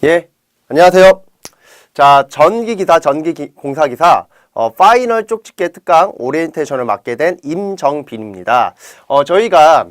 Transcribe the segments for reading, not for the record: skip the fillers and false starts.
예, 안녕하세요. 자, 전기기사, 전기공사기사 파이널 쪽집게 특강 오리엔테이션을 맡게 된 임정빈입니다. 저희가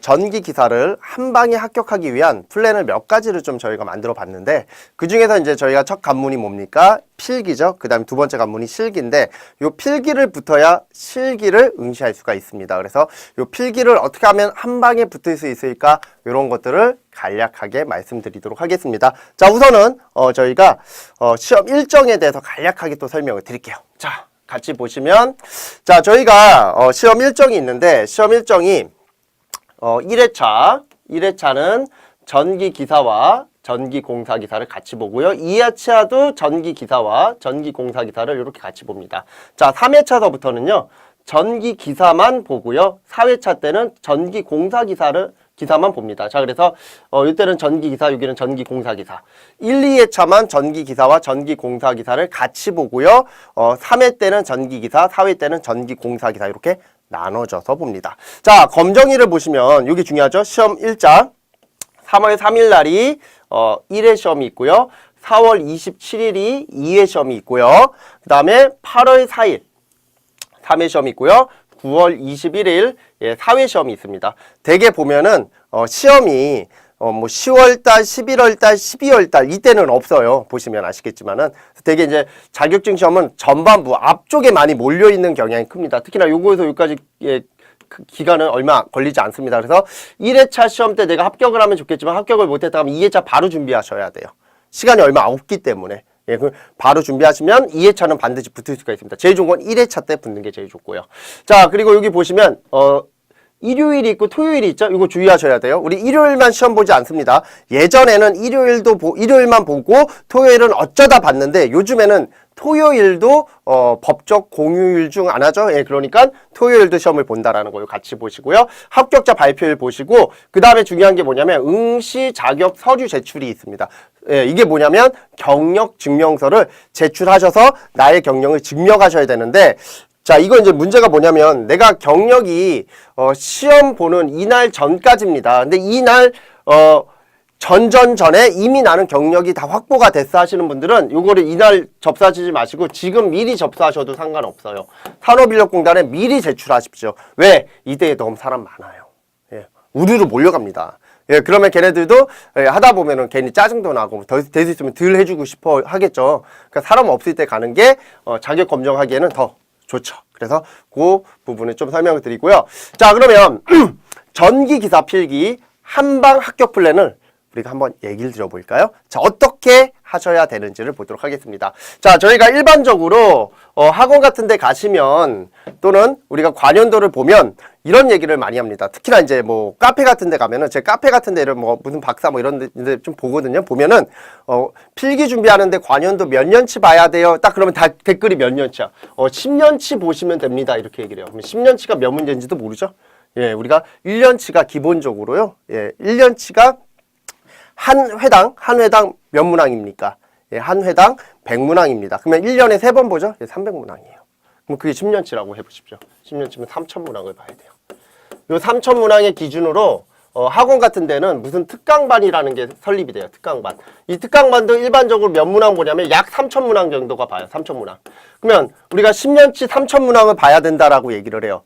전기기사를 한 방에 합격하기 위한 플랜을 몇 가지를 좀 저희가 만들어 봤는데, 그 중에서 이제 저희가 첫 관문이 뭡니까? 필기죠. 그 다음에 두 번째 관문이 실기인데, 요 필기를 붙어야 실기를 응시할 수가 있습니다. 그래서 요 필기를 어떻게 하면 한 방에 붙을 수 있을까? 이런 것들을 간략하게 말씀드리도록 하겠습니다. 자, 우선은 저희가 시험 일정에 대해서 간략하게 또 설명을 드릴게요. 자, 같이 보시면, 자, 저희가 시험 일정이 있는데, 시험 일정이 1회차는 전기기사와 전기공사기사를 같이 보고요. 2회차도 전기기사와 전기공사기사를 이렇게 같이 봅니다. 자, 3회차서부터는요. 전기기사만 보고요. 4회차 때는 기사만 봅니다. 자, 그래서 이때는 전기기사, 여기는 전기공사기사. 1, 2회차만 전기기사와 전기공사기사를 같이 보고요. 3회 때는 전기기사, 4회 때는 전기공사기사 이렇게 나눠져서 봅니다. 자, 검정이를 보시면 여기 중요하죠. 시험 일자 3월 3일 날이 1회 시험이 있고요. 4월 27일이 2회 시험이 있고요. 그 다음에 8월 4일 3회 시험이 있고요. 9월 21일 4회 시험이 있습니다. 대개 보면은 시험이 뭐 10월달, 11월달, 12월달 이때는 없어요. 보시면 아시겠지만은 되게 이제 자격증 시험은 전반부 앞쪽에 많이 몰려 있는 경향이 큽니다. 특히나 요거에서 여기까지 그 기간은 얼마 걸리지 않습니다. 그래서 1회차 시험 때 내가 합격을 하면 좋겠지만 합격을 못했다 하면 2회차 바로 준비하셔야 돼요. 시간이 얼마 없기 때문에. 예, 바로 준비하시면 2회차는 반드시 붙을 수가 있습니다. 제일 좋은 건 1회차 때 붙는 게 제일 좋고요. 자, 그리고 여기 보시면 일요일이 있고 토요일이 있죠. 이거 주의하셔야 돼요. 우리 일요일만 시험 보지 않습니다. 예전에는 일요일만 보고 토요일은 어쩌다 봤는데, 요즘에는 토요일도 법적 공휴일 중 하나죠. 예, 그러니까 토요일도 시험을 본다라는 거 같이 보시고요. 합격자 발표일 보시고, 그 다음에 중요한 게 뭐냐면 응시 자격 서류 제출이 있습니다. 예, 이게 뭐냐면 경력 증명서를 제출하셔서 나의 경력을 증명하셔야 되는데, 자, 이거 이제 문제가 뭐냐면 내가 경력이 시험 보는 이날 전까지입니다. 근데 이날 전에 이미 나는 경력이 다 확보가 됐어 하시는 분들은 요거를 이날 접수하시지 마시고 지금 미리 접수하셔도 상관없어요. 산업인력공단에 미리 제출하십시오. 왜? 이때에 너무 사람 많아요. 예, 우르르 몰려갑니다. 예, 그러면 걔네들도 하다 보면은 괜히 짜증도 나고 될 수 있으면 덜 해주고 싶어 하겠죠. 그러니까 사람 없을 때 가는 게 자격 검정하기에는 더 좋죠. 그래서 그 부분을 좀 설명을 드리고요. 자, 그러면 전기기사 필기 한방 합격 플랜을 우리가 한번 얘기를 들어볼까요? 자, 어떻게 하셔야 되는지를 보도록 하겠습니다. 자, 저희가 일반적으로 학원 같은 데 가시면 또는 우리가 관연도를 보면 이런 얘기를 많이 합니다. 특히나 이제 뭐 카페 같은 데 가면은 제 카페 같은 데를 뭐 무슨 박사 뭐 이런 데 좀 보거든요. 보면은 필기 준비하는데 관연도 몇 년치 봐야 돼요. 딱 그러면 다 댓글이 몇 년치야. 10년치 보시면 됩니다. 이렇게 얘기를 해요. 그럼 10년치가 몇 문제인지도 모르죠? 예, 우리가 1년치가 기본적으로요. 예, 1년치가 한 회당 몇 문항입니까? 예, 한 회당 100문항입니다. 그러면 1년에 3번 보죠? 예, 300문항이에요. 그럼 그게 10년치라고 해보십시오. 10년치면 3000문항을 봐야 돼요. 요 3000문항의 기준으로 학원 같은 데는 무슨 특강반이라는 게 설립이 돼요. 특강반. 이 특강반도 일반적으로 몇 문항 보냐면 약 3000문항 정도가 봐요. 3000문항. 그러면 우리가 10년치 3000문항을 봐야 된다라고 얘기를 해요.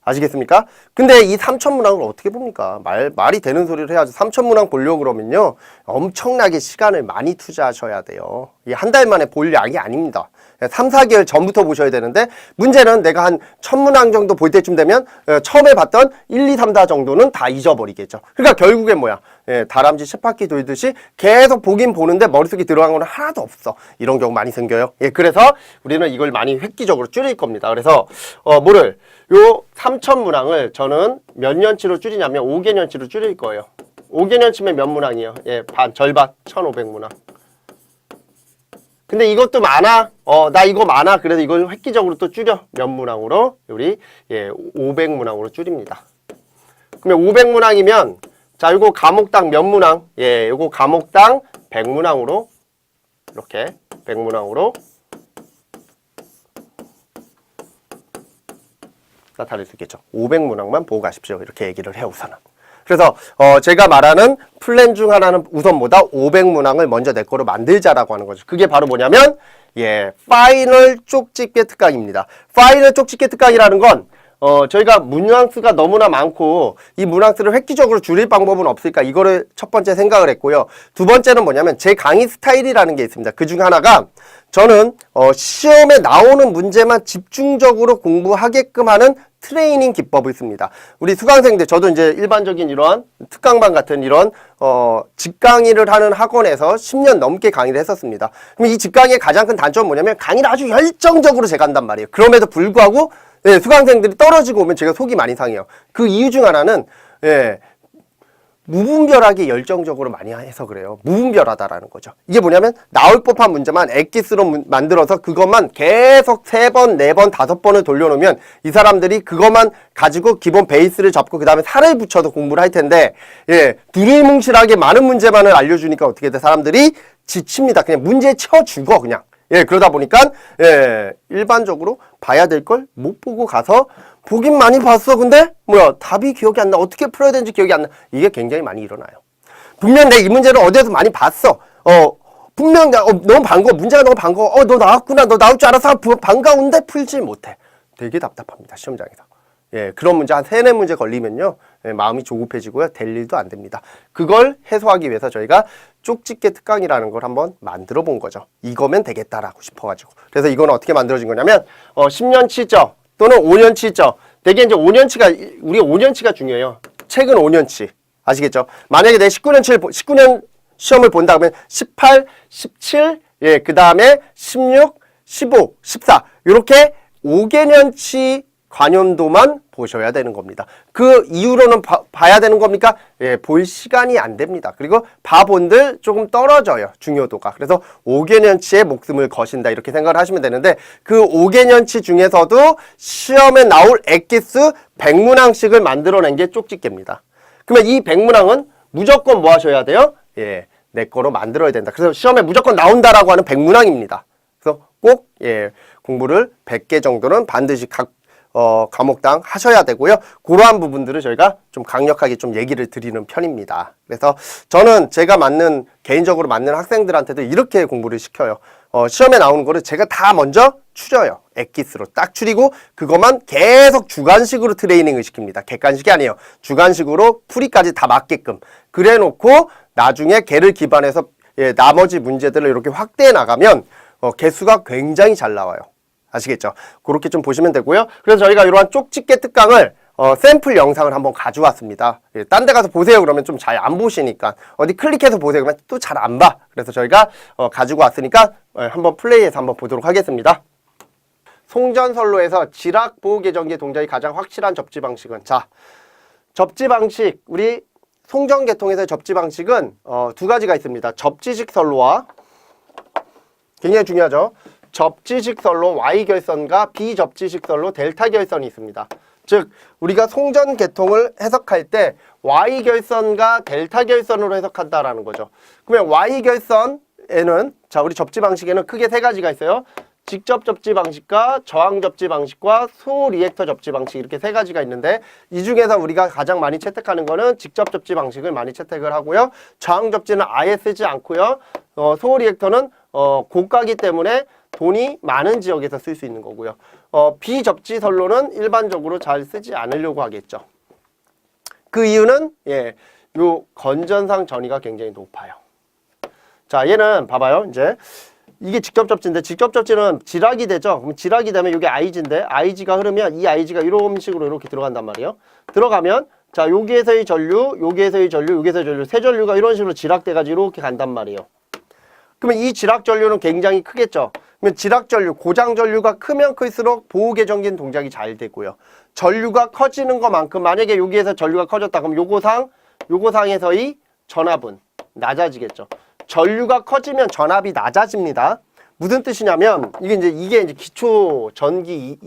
아시겠습니까? 근데 이 3000문항을 어떻게 봅니까? 말이 되는 소리를 해야지. 3000문항 보려고 그러면요. 엄청나게 시간을 많이 투자하셔야 돼요. 이게 한 달 만에 볼 양이 아닙니다. 3, 4개월 전부터 보셔야 되는데, 문제는 내가 한 1000문항 정도 볼 때쯤 되면 처음에 봤던 1, 2, 3다 정도는 다 잊어버리겠죠. 그러니까 결국엔 뭐야? 예, 다람쥐 10바퀴 돌듯이 계속 보긴 보는데 머릿속에 들어간 거는 하나도 없어. 이런 경우 많이 생겨요. 예, 그래서 우리는 이걸 많이 획기적으로 줄일 겁니다. 그래서 요 3000문항을 저는 몇 년치로 줄이냐면 5개년치로 줄일 거예요. 5개년치면 몇 문항이에요? 예, 절반 1500문항. 근데 이것도 많아. 나 이거 많아. 그래서 이걸 획기적으로 또 줄여. 몇 문항으로? 우리 500문항으로 줄입니다. 그러면 500문항이면 자, 요거 과목당 몇 문항? 예, 요거 과목당 100문항으로 이렇게 100문항으로 나타낼 수 있겠죠. 500문항만 보고 가십시오. 이렇게 얘기를 해요, 우선은. 그래서 제가 말하는 플랜 중 하나는 우선 뭐다? 500문항을 먼저 내 거로 만들자라고 하는 거죠. 그게 바로 뭐냐면 파이널 쪽집게 특강입니다. 파이널 쪽집게 특강이라는 건 저희가 문항 수가 너무나 많고 이 문항 수를 획기적으로 줄일 방법은 없을까, 이거를 첫 번째 생각을 했고요. 두 번째는 뭐냐면 제 강의 스타일이라는 게 있습니다. 그 중 하나가 저는 시험에 나오는 문제만 집중적으로 공부하게끔 하는 트레이닝 기법을 씁니다. 우리 수강생들, 저도 이제 일반적인 이러한 특강반 같은 이런 직강의를 하는 학원에서 10년 넘게 강의를 했었습니다. 그럼 이 직강의의 가장 큰 단점은 뭐냐면 강의를 아주 열정적으로 제가 한단 말이에요. 그럼에도 불구하고 수강생들이 떨어지고 오면 제가 속이 많이 상해요. 그 이유 중 하나는 무분별하게 열정적으로 많이 해서 그래요. 무분별하다라는 거죠. 이게 뭐냐면 나올 법한 문제만 엑기스로 만들어서 그것만 계속 3번, 4번, 5번을 돌려놓으면 이 사람들이 그것만 가지고 기본 베이스를 잡고 그 다음에 살을 붙여서 공부를 할 텐데 두리뭉실하게 많은 문제만을 알려주니까 어떻게 돼? 사람들이 지칩니다. 그냥 문제에 쳐 죽어 그냥. 그러다 보니까 일반적으로 봐야 될 걸 못 보고 가서 보긴 많이 봤어. 근데 답이 기억이 안 나. 어떻게 풀어야 되는지 기억이 안 나. 이게 굉장히 많이 일어나요. 분명 내가 이 문제를 어디에서 많이 봤어. 분명 너무 반가워. 문제가 너무 반가워. 너 나왔구나. 너 나올 줄 알아서 반가운데 풀지 못해. 되게 답답합니다. 시험장에서. 그런 문제 한 3-4문제 걸리면요. 마음이 조급해지고요. 될 일도 안 됩니다. 그걸 해소하기 위해서 저희가 쪽집게 특강이라는 걸 한번 만들어 본 거죠. 이거면 되겠다라고 싶어가지고. 그래서 이거는 어떻게 만들어진 거냐면 10년치죠. 또는 5년치죠. 되게 이제 5년치가, 우리 5년치가 중요해요. 최근 5년치. 아시겠죠? 만약에 내 19년 시험을 본다 그러면 18, 17, 그 다음에 16, 15, 14. 이렇게 5개년치 관연도만 보셔야 되는 겁니다. 그 이후로는 봐야 되는 겁니까? 볼 시간이 안 됩니다. 그리고 봐본들 조금 떨어져요. 중요도가. 그래서 5개년치의 목숨을 거신다 이렇게 생각을 하시면 되는데 그 5개년치 중에서도 시험에 나올 엑기스 100문항씩을 만들어낸 게 쪽집게입니다. 그러면 이 100문항은 무조건 뭐 하셔야 돼요? 내 거로 만들어야 된다. 그래서 시험에 무조건 나온다라고 하는 100문항입니다. 그래서 꼭 공부를 100개 정도는 반드시 각 과목당 하셔야 되고요. 그러한 부분들을 저희가 좀 강력하게 좀 얘기를 드리는 편입니다. 그래서 저는 제가 개인적으로 맞는 학생들한테도 이렇게 공부를 시켜요. 시험에 나오는 거를 제가 다 먼저 추려요. 엑기스로 딱 추리고 그것만 계속 주관식으로 트레이닝을 시킵니다. 객관식이 아니에요. 주관식으로 풀이까지 다 맞게끔. 그래 놓고 나중에 걔를 기반해서 나머지 문제들을 이렇게 확대해 나가면 개수가 굉장히 잘 나와요. 아시겠죠? 그렇게 좀 보시면 되고요. 그래서 저희가 이러한 쪽집게 특강을 샘플 영상을 한번 가져왔습니다. 딴 데 가서 보세요 그러면 좀 잘 안 보시니까 어디 클릭해서 보세요 그러면 또 잘 안 봐. 그래서 저희가 가지고 왔으니까 한번 플레이해서 한번 보도록 하겠습니다. 송전선로에서 지락 보호 계정기 동작이 가장 확실한 접지 방식은, 자, 접지 방식, 우리 송전계통에서의 접지 방식은 2가지가 있습니다. 접지식 선로와, 굉장히 중요하죠. 접지식 선로 Y결선과 비접지식 선로 델타 결선이 있습니다. 즉 우리가 송전 계통을 해석할 때 Y결선과 델타 결선으로 해석한다라는 거죠. 그러면 Y결선에는, 자, 우리 접지 방식에는 크게 3가지가 있어요. 직접 접지 방식과 저항 접지 방식과 소 리액터 접지 방식, 이렇게 3가지가 있는데 이 중에서 우리가 가장 많이 채택하는 거는 직접 접지 방식을 많이 채택을 하고요. 저항 접지는 아예 쓰지 않고요. 소 리액터는 고가기 때문에 돈이 많은 지역에서 쓸 수 있는 거고요. 비접지 선로는 일반적으로 잘 쓰지 않으려고 하겠죠. 그 이유는 요 건전상 전이가 굉장히 높아요. 자, 얘는 봐봐요. 이제 이게 직접 접지인데 직접 접지는 지락이 되죠. 그럼 지락이 되면 이게 IG인데 IG가 흐르면 이 IG가 이런 식으로 이렇게 들어간단 말이에요. 들어가면 자, 여기에서의 전류, 여기에서의 전류, 여기에서의 전류, 세 전류가 이런 식으로 지락돼가지고 이렇게 간단 말이에요. 그러면 이 지락 전류는 굉장히 크겠죠. 그러면 지락 전류, 고장 전류가 크면 클수록 보호 계정기는 동작이 잘 되고요. 전류가 커지는 것만큼 만약에 여기에서 전류가 커졌다 그럼 요거상에서의 전압은 낮아지겠죠. 전류가 커지면 전압이 낮아집니다. 무슨 뜻이냐면 이게 이제 기초 전기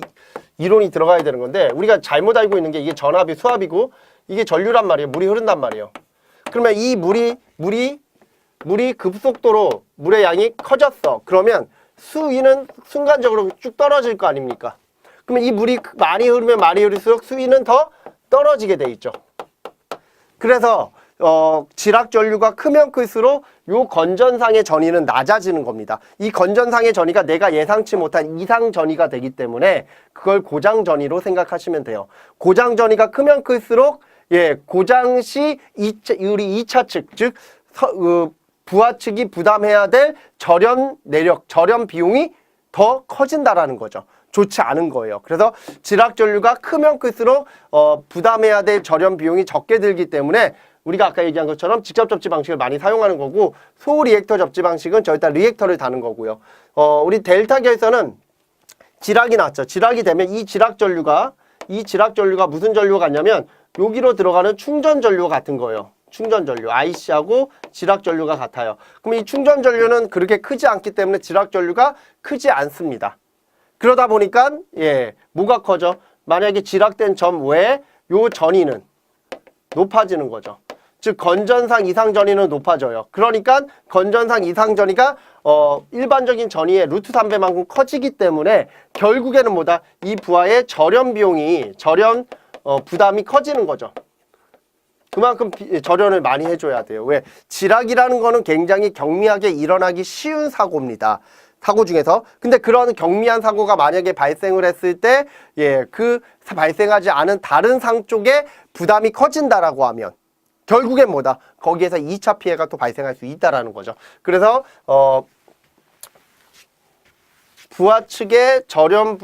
이론이 들어가야 되는 건데 우리가 잘못 알고 있는 게 이게 전압이 수압이고 이게 전류란 말이에요. 물이 흐른단 말이에요. 그러면 이 물이 급속도로 물의 양이 커졌어. 그러면 수위는 순간적으로 쭉 떨어질 거 아닙니까? 그러면 이 물이 많이 흐르면 많이 흐를수록 수위는 더 떨어지게 돼 있죠. 그래서 지락 전류가 크면 클수록 요 건전상의 전위는 낮아지는 겁니다. 이 건전상의 전위가 내가 예상치 못한 이상 전위가 되기 때문에 그걸 고장 전위로 생각하시면 돼요. 고장 전위가 크면 클수록 고장 시 우리 2차 측, 즉 부하 측이 부담해야 될 절연 내력, 절연 비용이 더 커진다라는 거죠. 좋지 않은 거예요. 그래서 지락 전류가 크면 클수록 부담해야 될 절연 비용이 적게 들기 때문에 우리가 아까 얘기한 것처럼 직접 접지 방식을 많이 사용하는 거고, 소리액터 접지 방식은 저기다 리액터를 다는 거고요. 우리 델타 결선은 지락이 났죠. 지락이 되면 이 지락 전류가 무슨 전류가 같냐면 여기로 들어가는 충전 전류와 같은 거예요. 충전 전류, IC하고 지락 전류가 같아요. 그럼 이 충전 전류는 그렇게 크지 않기 때문에 지락 전류가 크지 않습니다. 그러다 보니까 뭐가 커져? 만약에 지락된 점 외에 요 전위는 높아지는 거죠. 즉 건전상 이상 전위는 높아져요. 그러니까 건전상 이상 전위가 일반적인 전위의 루트 3배만큼 커지기 때문에 결국에는 뭐다? 이 부하의 절연 비용이 부담이 커지는 거죠. 그만큼 절연을 많이 해줘야 돼요. 왜? 지락이라는 거는 굉장히 경미하게 일어나기 쉬운 사고입니다. 사고 중에서. 근데 그런 경미한 사고가 만약에 발생을 했을 때, 그 발생하지 않은 다른 상 쪽에 부담이 커진다라고 하면 결국엔 뭐다? 거기에서 2차 피해가 또 발생할 수 있다라는 거죠. 그래서 부하 측의 절연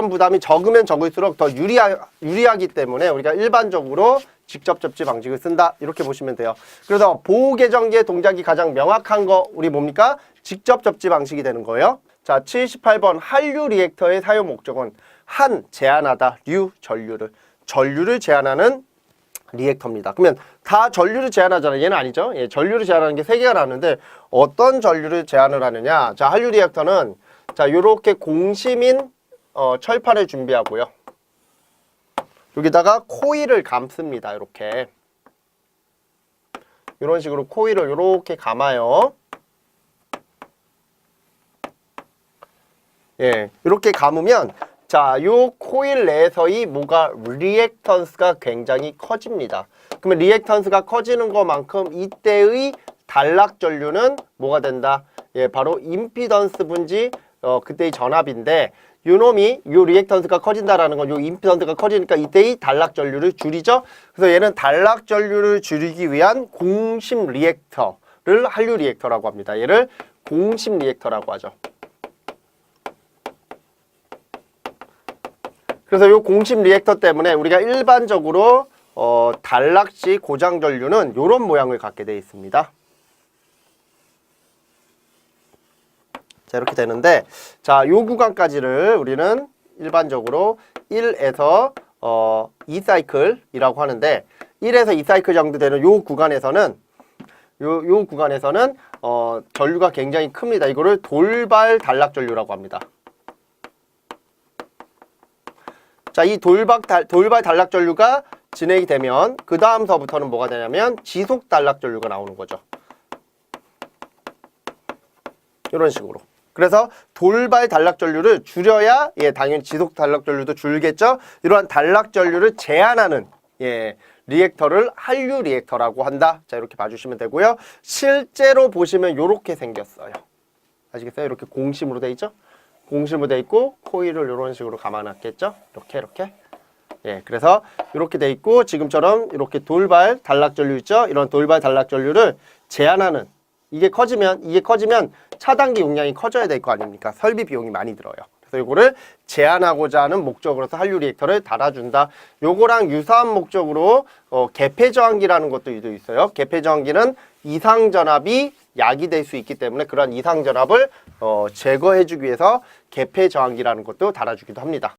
부담이 적으면 적을수록 더 유리하기 때문에 우리가 일반적으로 직접 접지 방식을 쓴다, 이렇게 보시면 돼요. 그래서 보호 계정기의 동작이 가장 명확한 거 우리 뭡니까? 직접 접지 방식이 되는 거예요. 자, 78번 한류 리액터의 사용 목적은 한, 제한하다, 류, 전류를 제한하는 리액터입니다. 그러면 다 전류를 제한하잖아요. 얘는 아니죠. 전류를 제한하는 게 3개가 나왔는데 어떤 전류를 제한을 하느냐? 자, 한류 리액터는 자, 요렇게 공심인 철판을 준비하고요. 여기다가 코일을 감습니다. 이렇게. 이런 식으로 코일을 이렇게 감아요. 이렇게 감으면 자, 요 코일 내에서의 뭐가 리액턴스가 굉장히 커집니다. 그러면 리액턴스가 커지는 것만큼 이때의 단락 전류는 뭐가 된다? 바로 임피던스 분지 그때의 전압인데, 요 리액턴스가 커진다라는 건 요 임피던스가 커지니까 이때의 단락 전류를 줄이죠. 그래서 얘는 단락 전류를 줄이기 위한 공심 리액터를 한류 리액터라고 합니다. 얘를 공심 리액터라고 하죠. 그래서 이 공심 리액터 때문에 우리가 일반적으로 단락시 고장 전류는 이런 모양을 갖게 되어 있습니다. 자, 이렇게 되는데, 자, 요 구간까지를 우리는 일반적으로 1에서 2사이클이라고 하는데, 1에서 2사이클 정도 되는 요 구간에서는 전류가 굉장히 큽니다. 이거를 돌발 단락 전류라고 합니다. 자, 이 돌발 단락 전류가 진행이 되면 그 다음서부터는 뭐가 되냐면 지속 단락 전류가 나오는 거죠. 이런 식으로. 그래서 돌발 단락 전류를 줄여야 당연히 지속 단락 전류도 줄겠죠. 이러한 단락 전류를 제한하는 리액터를 한류 리액터라고 한다. 자, 이렇게 봐주시면 되고요. 실제로 보시면 이렇게 생겼어요. 아시겠어요? 이렇게 공심으로 돼 있죠. 공심으로 돼 있고 코일을 이런 식으로 감아놨겠죠. 이렇게. 그래서 이렇게 돼 있고 지금처럼 이렇게 돌발 단락 전류 있죠. 이런 돌발 단락 전류를 제한하는, 이게 커지면 차단기 용량이 커져야 될 거 아닙니까? 설비 비용이 많이 들어요. 그래서 이거를 제한하고자 하는 목적으로서 한류 리액터를 달아준다. 요거랑 유사한 목적으로 개폐 저항기라는 것도 있어요. 개폐 저항기는 이상 전압이 야기될 수 있기 때문에 그런 이상 전압을 제거해주기 위해서 개폐 저항기라는 것도 달아주기도 합니다.